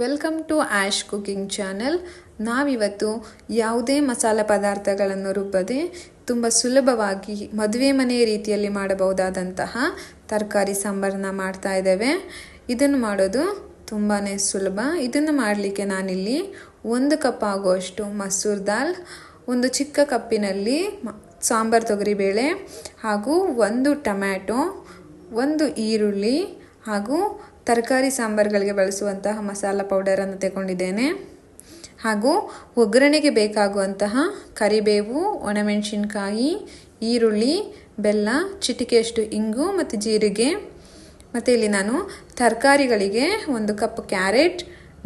Welcome to Ash cooking channel. ನಾವಿವತ್ತು ಯಾವುದೇ ಮಸಾಲೆ ಪದಾರ್ಥಗಳನ್ನು ರುಬ್ಬದೆ ತುಂಬ ಸುಲಭವಾಗಿ ಮದುವೆ ಮನೆ ರೀತಿಯಲ್ಲಿ ಮಾಡಬಹುದಾದಂತಹ ತರಕಾರಿ ಸಾಂಬಾರನ್ನ ಮಾಡ್ತಾ ಇದ್ದೇವೆ. ಇದನ್ನು ಮಾಡೋದು ತುಂಬಾ ಸುಲಭ. ಇದನ್ನು ಮಾಡಲಿಕ್ಕೆ ನಾನಿಲ್ಲಿ 1 ಕಪ್ ಆಗುವಷ್ಟು ಮಸೂರ್ ದಾಲ್, ಒಂದು ಚಿಕ್ಕ ಕಪ್ಪಿನಲ್ಲಿ ಸಾಂಬಾರ್ ತೊಗರಿಬೇಳೆ ಹಾಗೂ 1 ಟೊಮ್ಯಾಟೊ, 1 ಈರುಳ್ಳಿ ಹಾಗೂ ತರಕಾರಿ ಸಾಂಬಾರುಗಳಿಗೆ ಬಳಸುವಂತಹ ಮಸಾಲ ಪೌಡರನ್ನು ತಗೊಂಡಿದ್ದೇನೆ. ಹಾಗೂ ಒಗ್ಗರಣೆಗೆ ಬೇಕಾಗುವಂತಹ ಕರಿಬೇವು, ಒಣಮೆಣಸಿನಕಾಯಿ, ಈರುಳ್ಳಿ, ಬೆಲ್ಲ, ಚಿಟಿಕೆಯಷ್ಟು ಇಂಗು ಮತ್ತು ಜೀರಿಗೆ. ಮತ್ತು ಇಲ್ಲಿ ನಾನು ತರಕಾರಿಗಳಿಗೆ 1 ಕಪ್ ಕ್ಯಾರೆಟ್,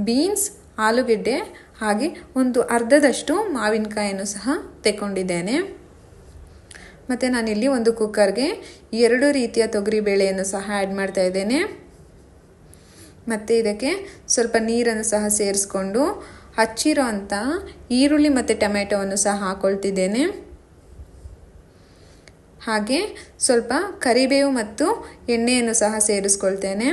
ಬೀನ್ಸ್, ಆಲೂಗೆಡ್ಡೆ ಹಾಗೆ ಒಂದು ಅರ್ಧದಷ್ಟು ಮಾವಿನಕಾಯಿಯನ್ನು ಸಹ ತಗೊಂಡಿದ್ದೇನೆ. ಮತ್ತು ನಾನಿಲ್ಲಿ ಒಂದು ಕುಕ್ಕರ್ಗೆ 2 ರೀತಿಯ ತೊಗರಿಬೇಳೆಯನ್ನು ಸಹ ಆ್ಯಡ್ ಮಾಡ್ತಾ ಇದ್ದೇನೆ. ಮತ್ತು ಇದಕ್ಕೆ ಸ್ವಲ್ಪ ನೀರನ್ನು ಸಹ ಸೇರಿಸ್ಕೊಂಡು ಹಚ್ಚಿರೋ ಅಂಥ ಈರುಳ್ಳಿ ಮತ್ತು ಟೊಮೆಟೊವನ್ನು ಸಹ ಹಾಕ್ಕೊಳ್ತಿದ್ದೇನೆ. ಹಾಗೆ ಸ್ವಲ್ಪ ಕರಿಬೇವು ಮತ್ತು ಎಣ್ಣೆಯನ್ನು ಸಹ ಸೇರಿಸ್ಕೊಳ್ತೇನೆ.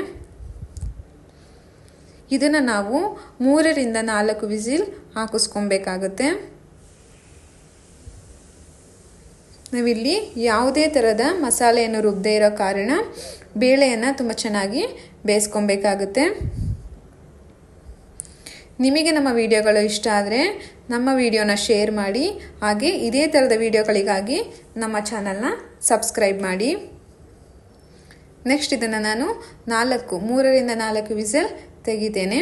ಇದನ್ನು ನಾವು 3 ರಿಂದ 4 ವಿಸಿಲ್ ಹಾಕಿಸ್ಕೊಬೇಕಾಗುತ್ತೆ. ನಾವಿಲ್ಲಿ ಯಾವುದೇ ಥರದ ಮಸಾಲೆಯನ್ನು ರುಬ್ಬದೇ ಇರೋ ಕಾರಣ ಬೇಳೆಯನ್ನು ತುಂಬ ಚೆನ್ನಾಗಿ ಬೇಯಿಸ್ಕೊಬೇಕಾಗುತ್ತೆ. ನಿಮಗೆ ನಮ್ಮ ವಿಡಿಯೋಗಳು ಇಷ್ಟ ಆದರೆ ನಮ್ಮ ವಿಡಿಯೋನ ಶೇರ್ ಮಾಡಿ, ಹಾಗೆ ಇದೇ ಥರದ ವಿಡಿಯೋಗಳಿಗಾಗಿ ನಮ್ಮ ಚಾನಲ್ನ ಸಬ್ಸ್ಕ್ರೈಬ್ ಮಾಡಿ. ನೆಕ್ಸ್ಟ್ ಇದನ್ನು ನಾನು 3 ರಿಂದ 4 ವಿಸಿಲ್ ತೆಗಿತೇನೆ.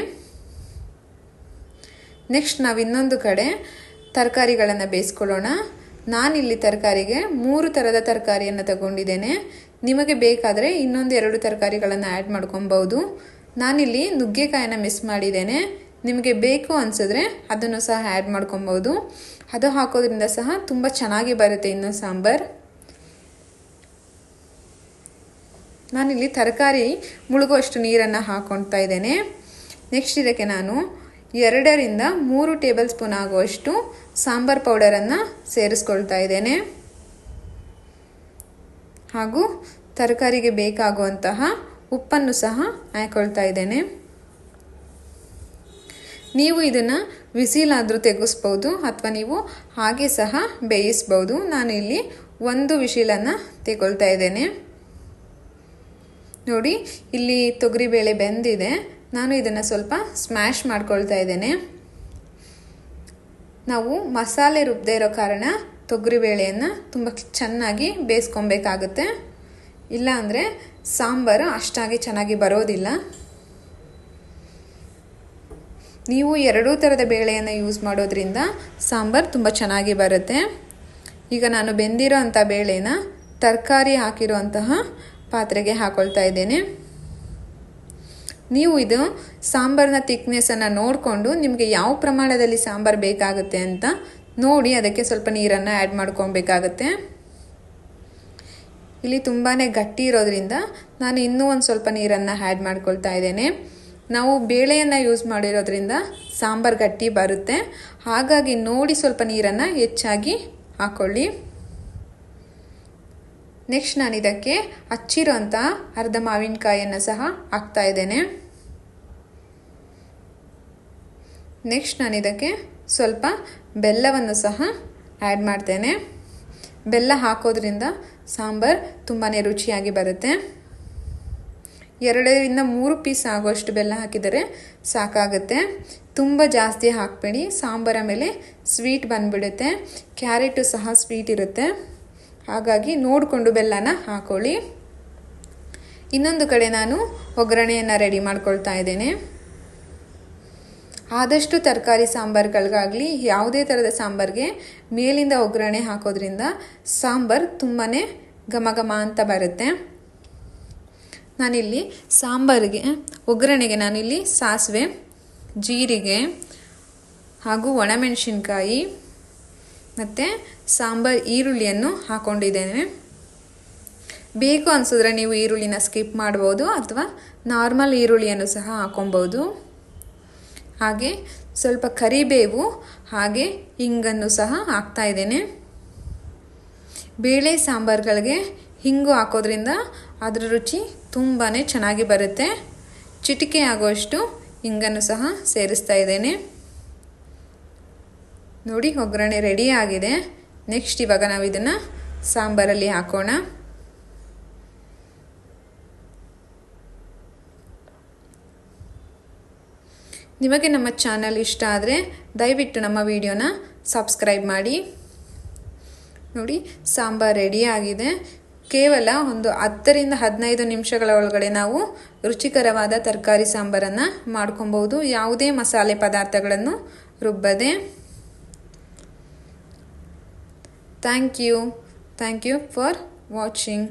ನೆಕ್ಸ್ಟ್ ನಾವು ಇನ್ನೊಂದು ಕಡೆ ತರಕಾರಿಗಳನ್ನು ಬೇಯಿಸ್ಕೊಳ್ಳೋಣ. ನಾನಿಲ್ಲಿ ತರಕಾರಿಗೆ 3 ಥರದ ತರಕಾರಿಯನ್ನು ತಗೊಂಡಿದ್ದೇನೆ. ನಿಮಗೆ ಬೇಕಾದರೆ ಇನ್ನೊಂದು 2 ತರಕಾರಿಗಳನ್ನು ಆ್ಯಡ್ ಮಾಡ್ಕೊಬೋದು. ನಾನಿಲ್ಲಿ ನುಗ್ಗೆಕಾಯನ್ನು ಮಿಸ್ ಮಾಡಿದ್ದೇನೆ. ನಿಮಗೆ ಬೇಕು ಅನಿಸಿದ್ರೆ ಅದನ್ನು ಸಹ ಆ್ಯಡ್ ಮಾಡ್ಕೊಬೋದು. ಅದು ಹಾಕೋದ್ರಿಂದ ಸಹ ತುಂಬ ಚೆನ್ನಾಗಿ ಬರುತ್ತೆ ಇನ್ನು ಸಾಂಬಾರು. ನಾನಿಲ್ಲಿ ತರಕಾರಿ ಮುಳುಗುವಷ್ಟು ನೀರನ್ನು ಹಾಕ್ಕೊಳ್ತಾ ಇದ್ದೇನೆ. ನೆಕ್ಸ್ಟ್ ಇದಕ್ಕೆ ನಾನು 2 ರಿಂದ 3 ಟೇಬಲ್ ಸ್ಪೂನ್ ಆಗುವಷ್ಟು ಸಾಂಬಾರ್ ಪೌಡರನ್ನು ಸೇರಿಸ್ಕೊಳ್ತಾ ಇದ್ದೇನೆ. ಹಾಗೂ ತರಕಾರಿಗೆ ಬೇಕಾಗುವಂತಹ ಉಪ್ಪನ್ನು ಸಹ ಹಾಕ್ಕೊಳ್ತಾ ಇದ್ದೇನೆ. ನೀವು ಇದನ್ನು ವಿಸಿಲಾದರೂ ತೆಗೆಸ್ಬೋದು ಅಥವಾ ನೀವು ಹಾಗೆ ಸಹ ಬೇಯಿಸ್ಬೋದು. ನಾನು ಇಲ್ಲಿ 1 ವಿಸಿಲನ್ನು ತೆಗೊಳ್ತಾ ಇದ್ದೇನೆ. ನೋಡಿ, ಇಲ್ಲಿ ತೊಗರಿಬೇಳೆ ಬೆಂದಿದೆ. ನಾನು ಇದನ್ನು ಸ್ವಲ್ಪ ಸ್ಮ್ಯಾಶ್ ಮಾಡ್ಕೊಳ್ತಾ ಇದ್ದೇನೆ. ನಾವು ಮಸಾಲೆ ರುಬ್ಬದೇ ಇರೋ ಕಾರಣ ತೊಗರಿಬೇಳೆಯನ್ನು ತುಂಬ ಚೆನ್ನಾಗಿ ಬೇಯಿಸ್ಕೊಬೇಕಾಗುತ್ತೆ. ಇಲ್ಲ ಅಂದರೆ ಸಾಂಬಾರು ಅಷ್ಟಾಗಿ ಚೆನ್ನಾಗಿ ಬರೋದಿಲ್ಲ. ನೀವು 2 ಥರದ ಬೇಳೆಯನ್ನು ಯೂಸ್ ಮಾಡೋದ್ರಿಂದ ಸಾಂಬಾರು ತುಂಬ ಚೆನ್ನಾಗಿ ಬರುತ್ತೆ. ಈಗ ನಾನು ಬೆಂದಿರೋ ಅಂಥ ಬೇಳೆನ ತರಕಾರಿ ಹಾಕಿರುವಂತಹ ಪಾತ್ರೆಗೆ ಹಾಕೊಳ್ತಾ ಇದ್ದೇನೆ. ನೀವು ಇದು ಸಾಂಬಾರಿನ ಥಿಕ್ನೆಸ್ಸನ್ನು ನೋಡಿಕೊಂಡು ನಿಮಗೆ ಯಾವ ಪ್ರಮಾಣದಲ್ಲಿ ಸಾಂಬಾರು ಬೇಕಾಗುತ್ತೆ ಅಂತ ನೋಡಿ ಅದಕ್ಕೆ ಸ್ವಲ್ಪ ನೀರನ್ನು ಆ್ಯಡ್ ಮಾಡ್ಕೊಬೇಕಾಗತ್ತೆ. ಇಲ್ಲಿ ತುಂಬಾ ಗಟ್ಟಿ ಇರೋದ್ರಿಂದ ನಾನು ಇನ್ನೂ ಒಂದು ಸ್ವಲ್ಪ ನೀರನ್ನು ಆ್ಯಡ್ ಮಾಡ್ಕೊಳ್ತಾ ಇದ್ದೇನೆ. ನಾವು ಬೇಳೆಯನ್ನು ಯೂಸ್ ಮಾಡಿರೋದ್ರಿಂದ ಸಾಂಬಾರು ಗಟ್ಟಿ ಬರುತ್ತೆ. ಹಾಗಾಗಿ ನೋಡಿ ಸ್ವಲ್ಪ ನೀರನ್ನು ಹೆಚ್ಚಾಗಿ ಹಾಕ್ಕೊಳ್ಳಿ. ನೆಕ್ಸ್ಟ್ ನಾನು ಇದಕ್ಕೆ ಹಚ್ಚಿರೋಂಥ ಅರ್ಧ ಮಾವಿನಕಾಯಿಯನ್ನು ಸಹ ಹಾಕ್ತಾ ಇದ್ದೇನೆ. ನೆಕ್ಸ್ಟ್ ನಾನು ಇದಕ್ಕೆ ಸ್ವಲ್ಪ ಬೆಲ್ಲವನ್ನು ಸಹ ಆ್ಯಡ್ ಮಾಡ್ತೇನೆ. ಬೆಲ್ಲ ಹಾಕೋದ್ರಿಂದ ಸಾಂಬಾರು ತುಂಬಾ ರುಚಿಯಾಗಿ ಬರುತ್ತೆ. 2 ರಿಂದ 3 ಪೀಸ್ ಆಗೋಷ್ಟು ಬೆಲ್ಲ ಹಾಕಿದರೆ ಸಾಕಾಗುತ್ತೆ. ತುಂಬ ಜಾಸ್ತಿ ಹಾಕಬೇಡಿ, ಸಾಂಬಾರ ಮೇಲೆ ಸ್ವೀಟ್ ಬಂದುಬಿಡುತ್ತೆ. ಕ್ಯಾರೆಟು ಸಹ ಸ್ವೀಟ್ ಇರುತ್ತೆ. ಹಾಗಾಗಿ ನೋಡಿಕೊಂಡು ಬೆಲ್ಲನ ಹಾಕೊಳ್ಳಿ. ಇನ್ನೊಂದು ಕಡೆ ನಾನು ಒಗ್ಗರಣೆಯನ್ನು ರೆಡಿ ಮಾಡ್ಕೊಳ್ತಾ ಇದ್ದೇನೆ. ಆದಷ್ಟು ತರಕಾರಿ ಸಾಂಬಾರುಗಳಿಗಾಗಲಿ ಯಾವುದೇ ಥರದ ಸಾಂಬಾರಿಗೆ ಮೇಲಿಂದ ಒಗ್ಗರಣೆ ಹಾಕೋದ್ರಿಂದ ಸಾಂಬಾರು ತುಂಬಾ ಘಮ ಘಮ ಅಂತ ಬರುತ್ತೆ. ನಾನಿಲ್ಲಿ ಸಾಂಬಾರಿಗೆ ಒಗ್ಗರಣೆಗೆ ನಾನಿಲ್ಲಿ ಸಾಸಿವೆ, ಜೀರಿಗೆ ಹಾಗೂ ಒಣಮೆಣಸಿನಕಾಯಿ ಮತ್ತು ಸಾಂಬಾರು ಈರುಳ್ಳಿಯನ್ನು ಹಾಕ್ಕೊಂಡಿದ್ದೇನೆ. ಬೇಕು ಅನಿಸಿದ್ರೆ ನೀವು ಈರುಳ್ಳಿನ ಸ್ಕಿಪ್ ಮಾಡ್ಬೋದು ಅಥವಾ ನಾರ್ಮಲ್ ಈರುಳ್ಳಿಯನ್ನು ಸಹ ಹಾಕೊಬೋದು. ಹಾಗೆ ಸ್ವಲ್ಪ ಕರಿಬೇವು ಹಾಗೆ ಹಿಂಗನ್ನು ಸಹ ಹಾಕ್ತಾ ಇದ್ದೇನೆ. ಬೇಳೆ ಸಾಂಬಾರುಗಳಿಗೆ ಹಿಂಗು ಹಾಕೋದ್ರಿಂದ ಅದರ ರುಚಿ ತುಂಬಾ ಚೆನ್ನಾಗಿ ಬರುತ್ತೆ. ಚಿಟಿಕೆ ಆಗುವಷ್ಟು ಹಿಂಗನ್ನು ಸಹ ಸೇರಿಸ್ತಾ ಇದ್ದೇನೆ. ನೋಡಿ, ಒಗ್ಗರಣೆ ರೆಡಿ ಆಗಿದೆ. ನೆಕ್ಸ್ಟ್ ಇವಾಗ ನಾವು ಇದನ್ನು ಸಾಂಬಾರಲ್ಲಿ ಹಾಕೋಣ. ನಿಮಗೆ ನಮ್ಮ ಚಾನಲ್ ಇಷ್ಟ ಆದರೆ ದಯವಿಟ್ಟು ನಮ್ಮ ವಿಡಿಯೋನ ಸಬ್ಸ್ಕ್ರೈಬ್ ಮಾಡಿ. ನೋಡಿ, ಸಾಂಬಾರು ರೆಡಿ ಆಗಿದೆ. ಕೇವಲ ಒಂದು 10ರಿಂದ 15 ನಿಮಿಷಗಳ ಒಳಗಡೆ ನಾವು ರುಚಿಕರವಾದ ತರಕಾರಿ ಸಾಂಬಾರನ್ನು ಮಾಡ್ಕೊಬೋದು, ಯಾವುದೇ ಮಸಾಲೆ ಪದಾರ್ಥಗಳನ್ನು ರುಬ್ಬದೆ. Thank you for watching.